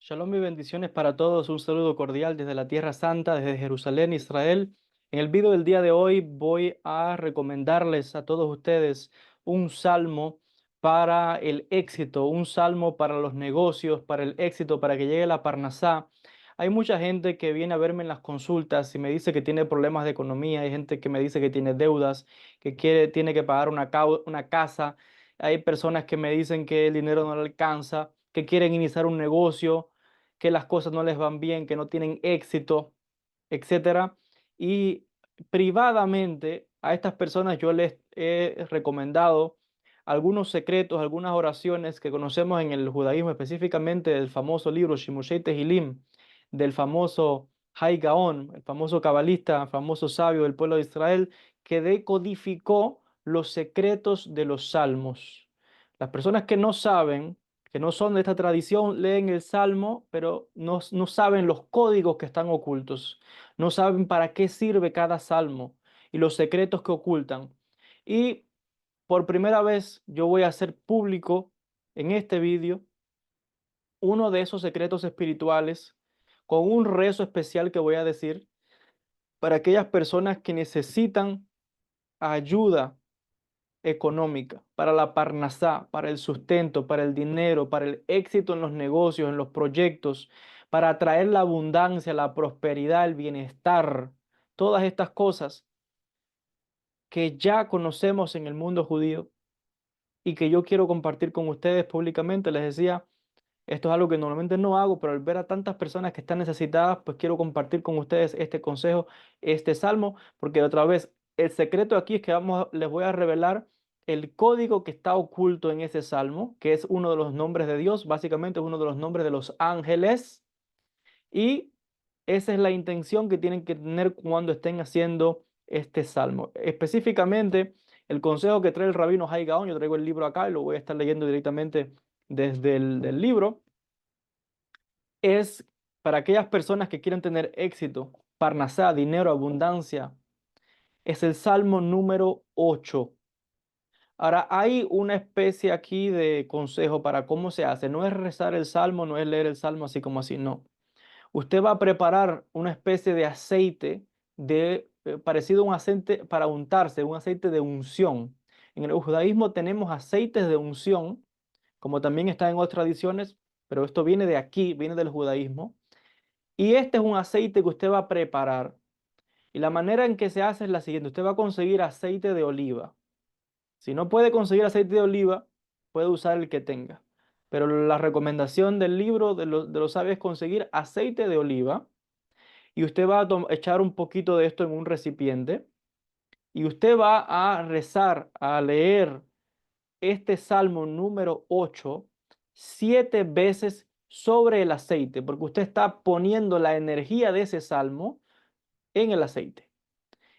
Shalom y bendiciones para todos. Un saludo cordial desde la Tierra Santa, desde Jerusalén, Israel. En el video del día de hoy voy a recomendarles a todos ustedes un salmo para el éxito, un salmo para los negocios, para el éxito, para que llegue la Parnasá. Hay mucha gente que viene a verme en las consultas y me dice que tiene problemas de economía. Hay gente que me dice que tiene deudas, tiene que pagar una casa. Hay personas que me dicen que el dinero no le alcanza, que quieren iniciar un negocio, que las cosas no les van bien, que no tienen éxito, etcétera. Y privadamente a estas personas yo les he recomendado algunos secretos, algunas oraciones que conocemos en el judaísmo, específicamente del famoso libro Shimushei Tehilim, del famoso Hay Gaón, el famoso cabalista, famoso sabio del pueblo de Israel, que decodificó los secretos de los salmos. Las personas que no saben, que no son de esta tradición, leen el salmo, pero no saben los códigos que están ocultos, no saben para qué sirve cada salmo y los secretos que ocultan. Y por primera vez yo voy a hacer público en este vídeo uno de esos secretos espirituales con un rezo especial que voy a decir para aquellas personas que necesitan ayuda económica, para la parnasá, para el sustento, para el dinero, para el éxito en los negocios, en los proyectos, para atraer la abundancia, la prosperidad, el bienestar, todas estas cosas que ya conocemos en el mundo judío y que yo quiero compartir con ustedes públicamente. Les decía, esto es algo que normalmente no hago, pero al ver a tantas personas que están necesitadas, pues quiero compartir con ustedes este consejo, este salmo, porque otra vez, el secreto aquí es que les voy a revelar el código que está oculto en ese salmo, que es uno de los nombres de Dios, básicamente es uno de los nombres de los ángeles, y esa es la intención que tienen que tener cuando estén haciendo este salmo. Específicamente, el consejo que trae el rabino Hai Gaon, yo traigo el libro acá y lo voy a estar leyendo directamente desde el del libro, es para aquellas personas que quieren tener éxito, parnasá, dinero, abundancia. Es el Salmo número 8. Ahora, hay una especie aquí de consejo para cómo se hace. No es rezar el Salmo, no es leer el Salmo así como así, no. Usted va a preparar una especie de aceite parecido a un aceite para untarse, un aceite de unción. En el judaísmo tenemos aceites de unción, como también está en otras tradiciones, pero esto viene de aquí, viene del judaísmo. Y este es un aceite que usted va a preparar. Y la manera en que se hace es la siguiente. Usted va a conseguir aceite de oliva. Si no puede conseguir aceite de oliva, puede usar el que tenga. Pero la recomendación del libro de los sabios es conseguir aceite de oliva. Y usted va a echar un poquito de esto en un recipiente. Y usted va a rezar, a leer este Salmo número 8 7 veces sobre el aceite, porque usted está poniendo la energía de ese salmo en el aceite.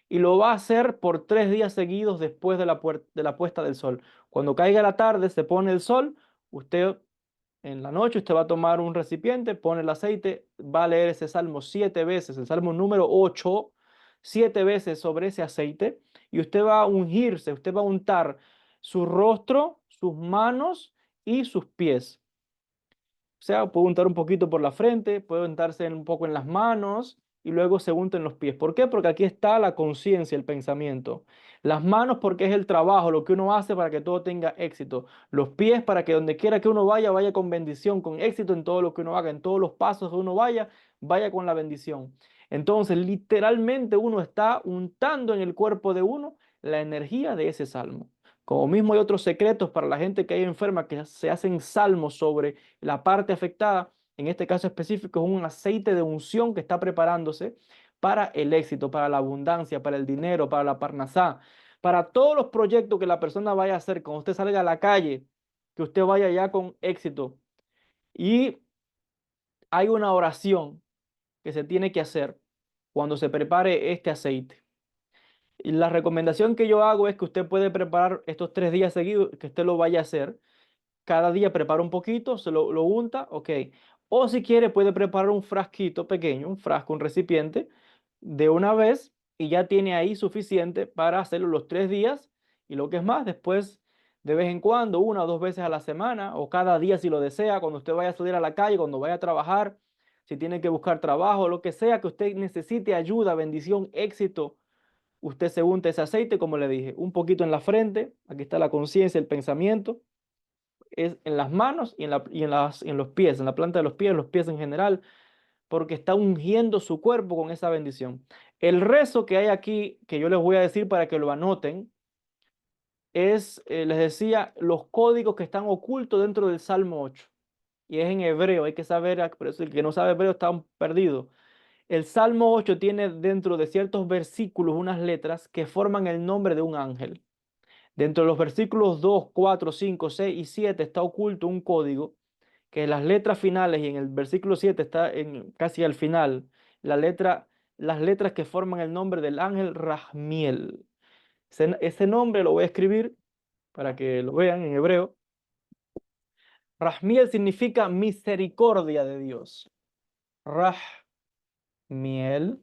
Y lo va a hacer por 3 días seguidos después de la puesta del sol. Cuando caiga la tarde, se pone el sol, usted en la noche usted va a tomar un recipiente, pone el aceite, va a leer ese salmo 7 veces, el salmo número 8 7 veces sobre ese aceite, y usted va a ungirse, usted va a untar su rostro, sus manos y sus pies. O sea, puede untar un poquito por la frente, puede untarse un poco en las manos y luego se unta en los pies. ¿Por qué? Porque aquí está la conciencia, el pensamiento. Las manos porque es el trabajo, lo que uno hace para que todo tenga éxito. Los pies para que donde quiera que uno vaya, vaya con bendición, con éxito en todo lo que uno haga, en todos los pasos que uno vaya, vaya con la bendición. Entonces, literalmente uno está untando en el cuerpo de uno la energía de ese salmo. Como mismo hay otros secretos para la gente que hay enferma que se hacen salmos sobre la parte afectada. En este caso específico es un aceite de unción que está preparándose para el éxito, para la abundancia, para el dinero, para la parnasá, para todos los proyectos que la persona vaya a hacer cuando usted salga a la calle, que usted vaya ya con éxito. Y hay una oración que se tiene que hacer cuando se prepare este aceite. Y la recomendación que yo hago es que usted puede preparar estos 3 días seguidos, que usted lo vaya a hacer. Cada día prepara un poquito, lo unta, ok. O si quiere puede preparar un frasquito pequeño, un frasco, un recipiente de una vez y ya tiene ahí suficiente para hacerlo los 3 días y lo que es más, después de vez en cuando, una o dos veces a la semana, o cada día si lo desea, cuando usted vaya a salir a la calle, cuando vaya a trabajar, si tiene que buscar trabajo, lo que sea que usted necesite ayuda, bendición, éxito, usted se unta ese aceite, como le dije, un poquito en la frente, aquí está la conciencia, el pensamiento, es en las manos y en los pies, en la planta de los pies en general, porque está ungiendo su cuerpo con esa bendición. El rezo que hay aquí, que yo les voy a decir para que lo anoten, es, les decía, los códigos que están ocultos dentro del Salmo 8. Y es en hebreo, hay que saber, por eso el que no sabe hebreo está perdido. El Salmo 8 tiene dentro de ciertos versículos unas letras que forman el nombre de un ángel. Dentro de los versículos 2, 4, 5, 6 y 7 está oculto un código que en las letras finales y en el versículo 7 está casi al final, las letras que forman el nombre del ángel Rahmiel. Ese nombre lo voy a escribir para que lo vean en hebreo. Rahmiel significa misericordia de Dios. Rahmiel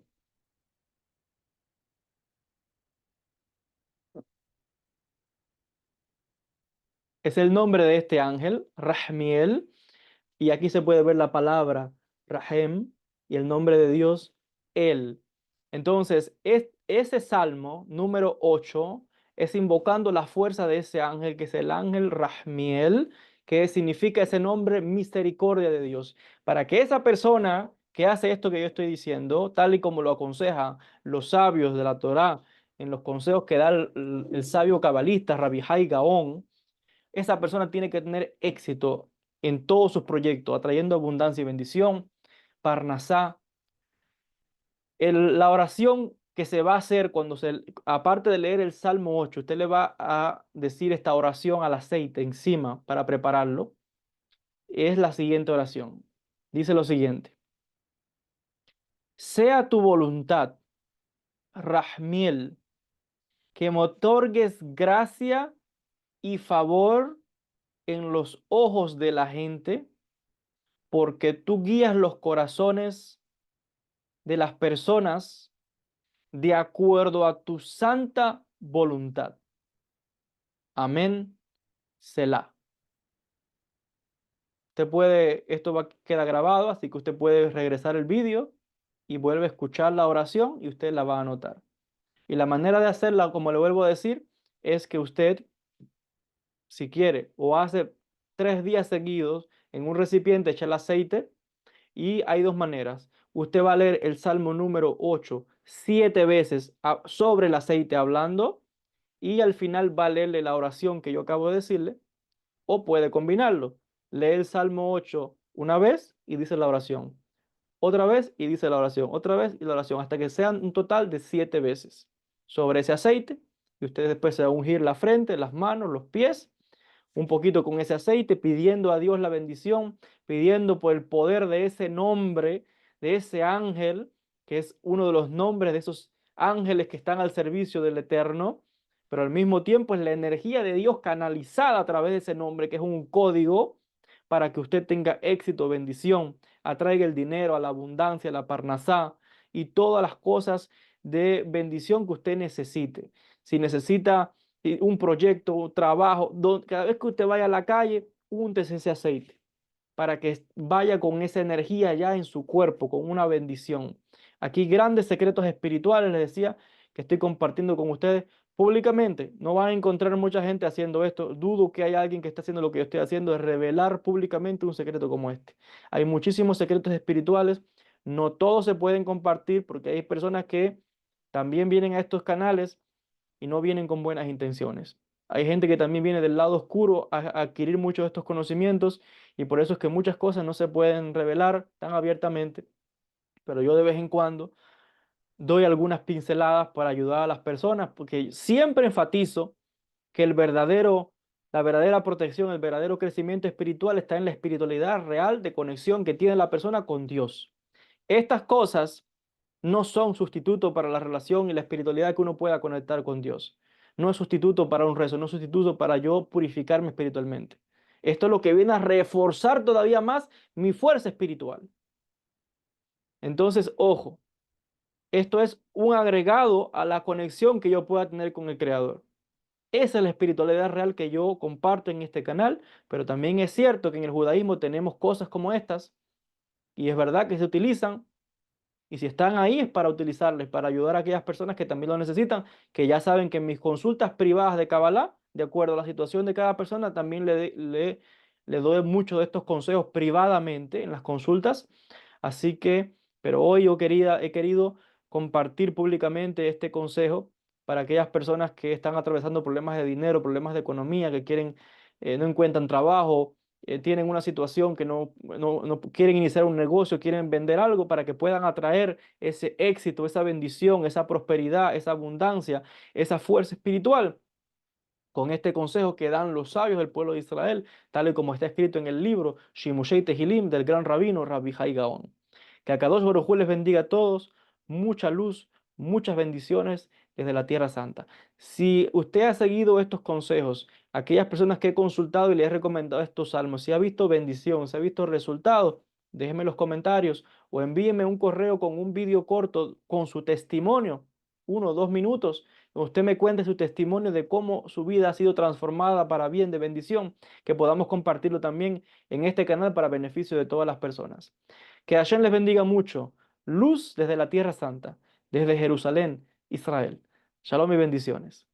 es el nombre de este ángel, Rahmiel, y aquí se puede ver la palabra Rahem y el nombre de Dios, Él. Entonces, ese salmo número 8 es invocando la fuerza de ese ángel, que es el ángel Rahmiel, que significa ese nombre misericordia de Dios. Para que esa persona que hace esto que yo estoy diciendo, tal y como lo aconsejan los sabios de la Torá, en los consejos que da el sabio cabalista Rabbi Hai Gaón, esa persona tiene que tener éxito en todos sus proyectos, atrayendo abundancia y bendición. Parnasá, la oración que se va a hacer aparte de leer el Salmo 8, usted le va a decir esta oración al aceite encima para prepararlo, es la siguiente oración. Dice lo siguiente: sea tu voluntad, Rahmiel, que me otorgues gracia y favor en los ojos de la gente, porque tú guías los corazones de las personas de acuerdo a tu santa voluntad. Amén. Selah. Queda grabado, así que usted puede regresar el vídeo y vuelve a escuchar la oración y usted la va a anotar. Y la manera de hacerla, como le vuelvo a decir, es que usted, si quiere, o hace 3 días seguidos en un recipiente, echa el aceite. Y hay dos maneras. Usted va a leer el Salmo número 8 7 veces sobre el aceite hablando, y al final va a leerle la oración que yo acabo de decirle, o puede combinarlo. Lee el Salmo 8 una vez y dice la oración. Otra vez y dice la oración. Otra vez y la oración. Hasta que sean un total de 7 veces sobre ese aceite. Y usted después se va a ungir la frente, las manos, los pies un poquito con ese aceite, pidiendo a Dios la bendición, pidiendo por el poder de ese nombre, de ese ángel, que es uno de los nombres de esos ángeles que están al servicio del Eterno, pero al mismo tiempo es la energía de Dios canalizada a través de ese nombre, que es un código para que usted tenga éxito, bendición, atraiga el dinero, a la abundancia, a la parnasá y todas las cosas de bendición que usted necesite. Si necesita un proyecto, un trabajo, cada vez que usted vaya a la calle, úntese ese aceite para que vaya con esa energía ya en su cuerpo, con una bendición. Aquí grandes secretos espirituales, les decía, que estoy compartiendo con ustedes públicamente. No van a encontrar mucha gente haciendo esto. Dudo que haya alguien que esté haciendo lo que yo estoy haciendo, de revelar públicamente un secreto como este. Hay muchísimos secretos espirituales. No todos se pueden compartir porque hay personas que también vienen a estos canales y no vienen con buenas intenciones. Hay gente que también viene del lado oscuro a adquirir muchos de estos conocimientos, y por eso es que muchas cosas no se pueden revelar tan abiertamente, pero yo de vez en cuando doy algunas pinceladas para ayudar a las personas, porque siempre enfatizo que la verdadera protección, el verdadero crecimiento espiritual está en la espiritualidad real de conexión que tiene la persona con Dios. Estas cosas no son sustituto para la relación y la espiritualidad que uno pueda conectar con Dios. No es sustituto para un rezo, no es sustituto para yo purificarme espiritualmente. Esto es lo que viene a reforzar todavía más mi fuerza espiritual. Entonces, ojo, esto es un agregado a la conexión que yo pueda tener con el Creador. Esa es la espiritualidad real que yo comparto en este canal, pero también es cierto que en el judaísmo tenemos cosas como estas, y es verdad que se utilizan, y si están ahí es para utilizarles, para ayudar a aquellas personas que también lo necesitan, que ya saben que en mis consultas privadas de Kabbalah, de acuerdo a la situación de cada persona, también le doy muchos de estos consejos privadamente en las consultas. Así que, pero hoy yo he querido compartir públicamente este consejo para aquellas personas que están atravesando problemas de dinero, problemas de economía, que quieren, no encuentran trabajo, tienen una situación que no quieren iniciar un negocio, quieren vender algo para que puedan atraer ese éxito, esa bendición, esa prosperidad, esa abundancia, esa fuerza espiritual con este consejo que dan los sabios del pueblo de Israel, tal y como está escrito en el libro Shimushei Tehilim del gran rabino Rabbi Hai Gaon. Que Akadosh Baruj Hu les bendiga a todos, mucha luz, muchas bendiciones desde la Tierra Santa. Si usted ha seguido estos consejos, aquellas personas que he consultado y les he recomendado estos salmos, si ha visto bendición, si ha visto resultados, déjeme en los comentarios o envíeme un correo con un vídeo corto con su testimonio, 1 o 2 minutos. Usted me cuente su testimonio de cómo su vida ha sido transformada para bien, de bendición, que podamos compartirlo también en este canal para beneficio de todas las personas. Que Hashem les bendiga mucho. Luz desde la Tierra Santa, desde Jerusalén, Israel. Shalom y bendiciones.